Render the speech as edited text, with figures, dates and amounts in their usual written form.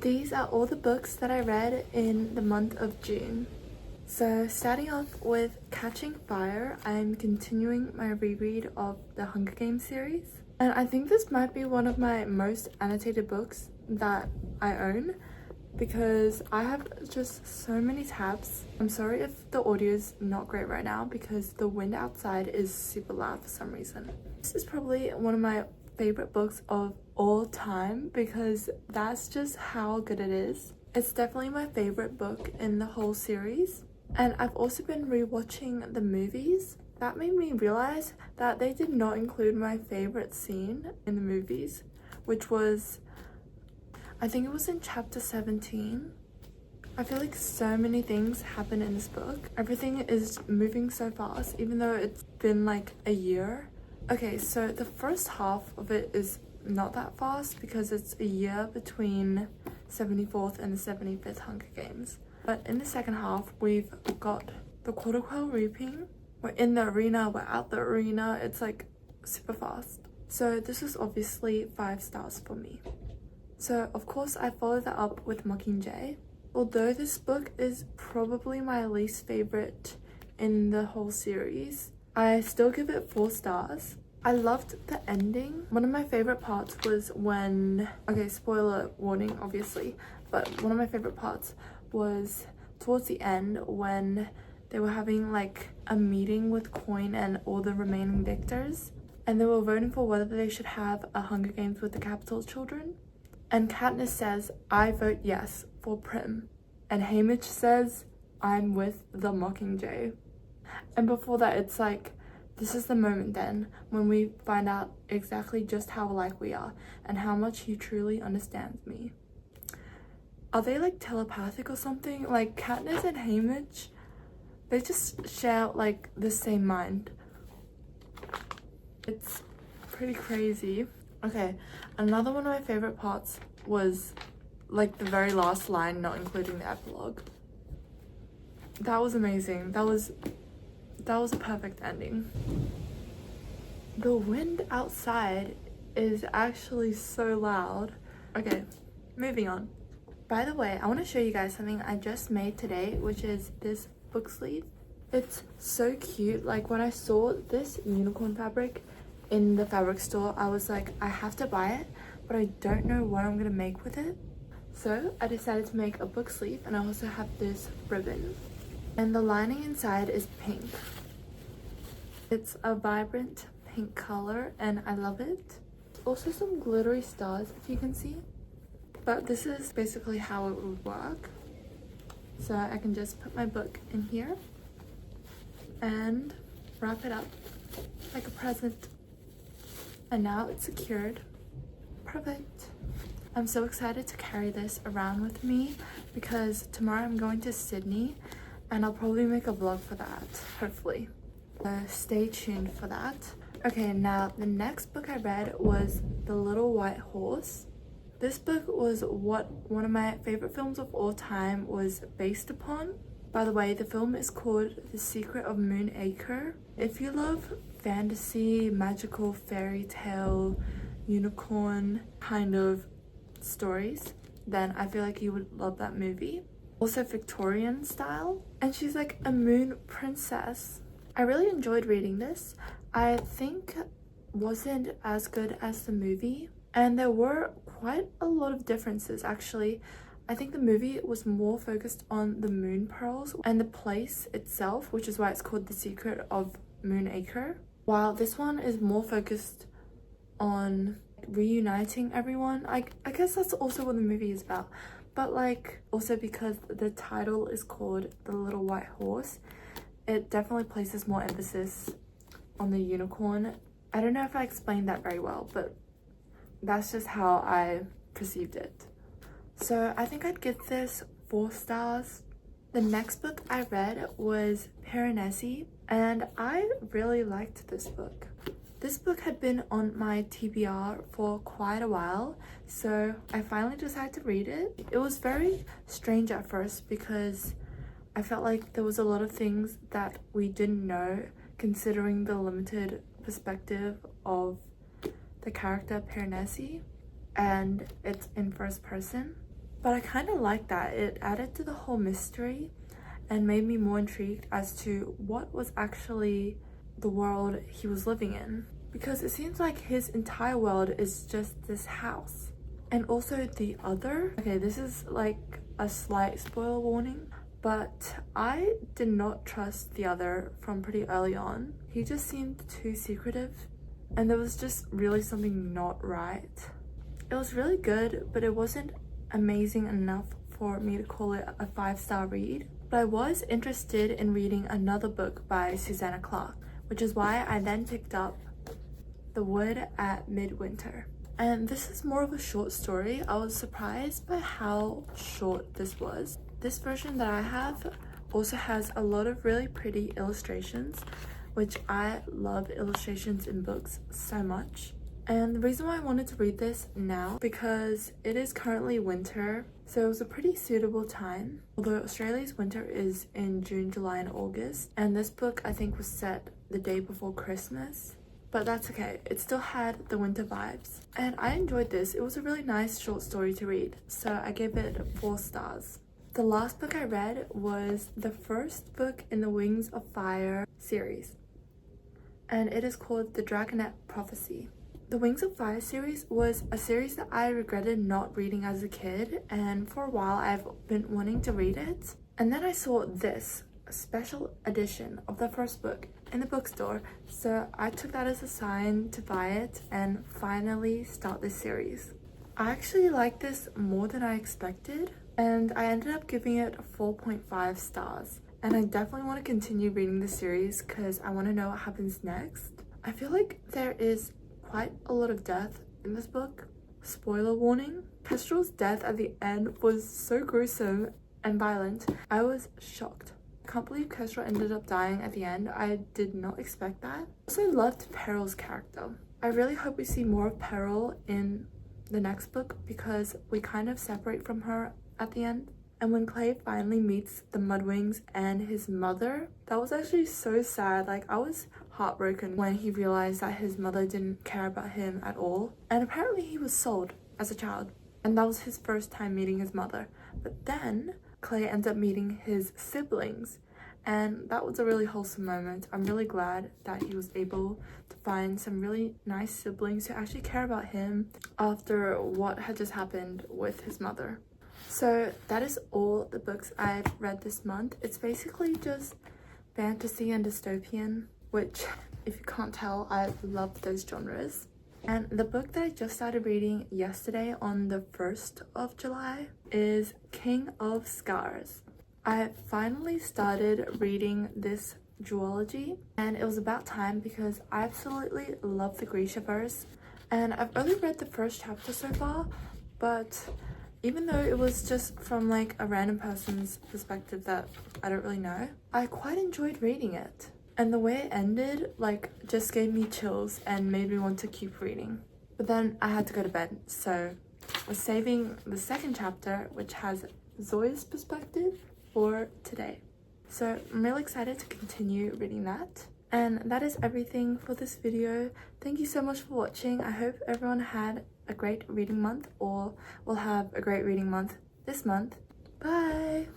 These are all the books that I read in the month of June. So starting off with Catching Fire, I'm continuing my reread of the Hunger Games series. And I think this might be one of my most annotated books that I own because I have just so many tabs. I'm sorry if the audio is not great right now because the wind outside is super loud for some reason. This is probably one of my favorite books of all time because that's just how good it is. It's definitely my favorite book in the whole series. And I've also been rewatching the movies. That made me realize that they did not include my favorite scene in the movies, which was, I think it was in chapter 17. I feel like so many things happen in this book. Everything is moving so fast, even though it's been like a year. Okay, so the first half of it is not that fast because it's a year between 74th and the 75th Hunger Games. But in the second half, we've got the Quarter Quell Reaping. We're in the arena, we're out the arena. It's like super fast. So this is obviously 5 stars for me. So of course I followed that up with Mockingjay. Although this book is probably my least favorite in the whole series, I still give it 4 stars. I loved the ending. One of my favorite parts was when, okay, spoiler warning obviously, but one of my favorite parts was towards the end when they were having like a meeting with Coin and all the remaining victors, and they were voting for whether they should have a Hunger Games with the Capital Children. And Katniss says, "I vote yes for Prim." And Haymitch says, "I'm with the Mockingjay." And before that, it's like, this is the moment then when we find out exactly just how alike we are and how much he truly understands me. Are they like telepathic or something? Like Katniss and Haymitch, they just share like the same mind. It's pretty crazy. Okay, another one of my favorite parts was like the very last line, not including the epilogue. That was amazing. That was a perfect ending. The wind outside is actually so loud. Okay, moving on. By the way, I want to show you guys something I just made today, which is this book sleeve. It's so cute. Like when I saw this unicorn fabric in the fabric store, I was like, I have to buy it, but I don't know what I'm gonna make with it. So I decided to make a book sleeve, and I also have this ribbon. And the lining inside is pink. It's a vibrant pink color and I love it. Also some glittery stars if you can see. But this is basically how it would work. So I can just put my book in here and wrap it up like a present. And now it's secured. Perfect. I'm so excited to carry this around with me because tomorrow I'm going to Sydney and I'll probably make a vlog for that, hopefully. Stay tuned for that. Okay, now the next book I read was The Little White Horse. This book was what one of my favorite films of all time was based upon. By the way, the film is called The Secret of Moonacre. If you love fantasy, magical, fairy tale, unicorn kind of stories, then I feel like you would love that movie. Also Victorian style, and she's like a moon princess. I really enjoyed reading this. I think wasn't as good as the movie, and there were quite a lot of differences actually. I think the movie was more focused on the moon pearls and the place itself, which is why it's called The Secret of Moonacre, while this one is more focused on reuniting everyone. I guess that's also what the movie is about, but like also because the title is called The Little White Horse, it definitely places more emphasis on the unicorn. I don't know if I explained that very well, but that's just how I perceived it. So I think I'd give this 4 stars. The next book I read was Piranesi, and I really liked this book. This book had been on my TBR for quite a while, so I finally decided to read it. It was very strange at first because I felt like there was a lot of things that we didn't know, considering the limited perspective of the character Piranesi, and it's in first person. But I kind of like that. It added to the whole mystery and made me more intrigued as to what was actually the world he was living in. Because it seems like his entire world is just this house. And also the other, okay, this is like a slight spoiler warning, but I did not trust the other from pretty early on. He just seemed too secretive, and there was just really something not right. It was really good, but it wasn't amazing enough for me to call it a 5-star read. But I was interested in reading another book by Susanna Clarke, which is why I then picked up The Wood at Midwinter. And this is more of a short story. I was surprised by how short this was. This version that I have also has a lot of really pretty illustrations, which I love illustrations in books so much. And the reason why I wanted to read this now, because it is currently winter, so it was a pretty suitable time. Although Australia's winter is in June, July, and August, and this book I think was set the day before Christmas. But that's okay, it still had the winter vibes. And I enjoyed this. It was a really nice short story to read, so I gave it 4 stars. The last book I read was the first book in the Wings of Fire series, and it is called The Dragonette Prophecy. The Wings of Fire series was a series that I regretted not reading as a kid, and for a while I've been wanting to read it. And then I saw this special edition of the first book in the bookstore, so I took that as a sign to buy it and finally start this series. I actually like this more than I expected, and I ended up giving it 4.5 stars. And I definitely want to continue reading the series because I want to know what happens next. I feel like there is quite a lot of death in this book. Spoiler warning. Kestrel's death at the end was so gruesome and violent. I was shocked. I can't believe Kestrel ended up dying at the end. I did not expect that. I also loved Peryl's character. I really hope we see more of Peryl in the next book because we kind of separate from her at the end. And when Clay finally meets the Mudwings and his mother, that was actually so sad. Like, I was heartbroken when he realized that his mother didn't care about him at all. And apparently he was sold as a child, and that was his first time meeting his mother. But then Clay ends up meeting his siblings, and that was a really wholesome moment. I'm really glad that he was able to find some really nice siblings who actually care about him after what had just happened with his mother. So that is all the books I've read this month. It's basically just fantasy and dystopian, which, if you can't tell, I love those genres. And the book that I just started reading yesterday on the 1st of July is King of Scars. I finally started reading this duology, and it was about time because I absolutely love the Grishaverse. And I've only read the first chapter so far, but even though it was just from like a random person's perspective that I don't really know, I quite enjoyed reading it. And the way it ended, like, just gave me chills and made me want to keep reading. But then I had to go to bed, so we're saving the second chapter, which has Zoe's perspective, for today. So I'm really excited to continue reading that. And that is everything for this video. Thank you so much for watching. I hope everyone had a great reading month, or will have a great reading month this month. Bye!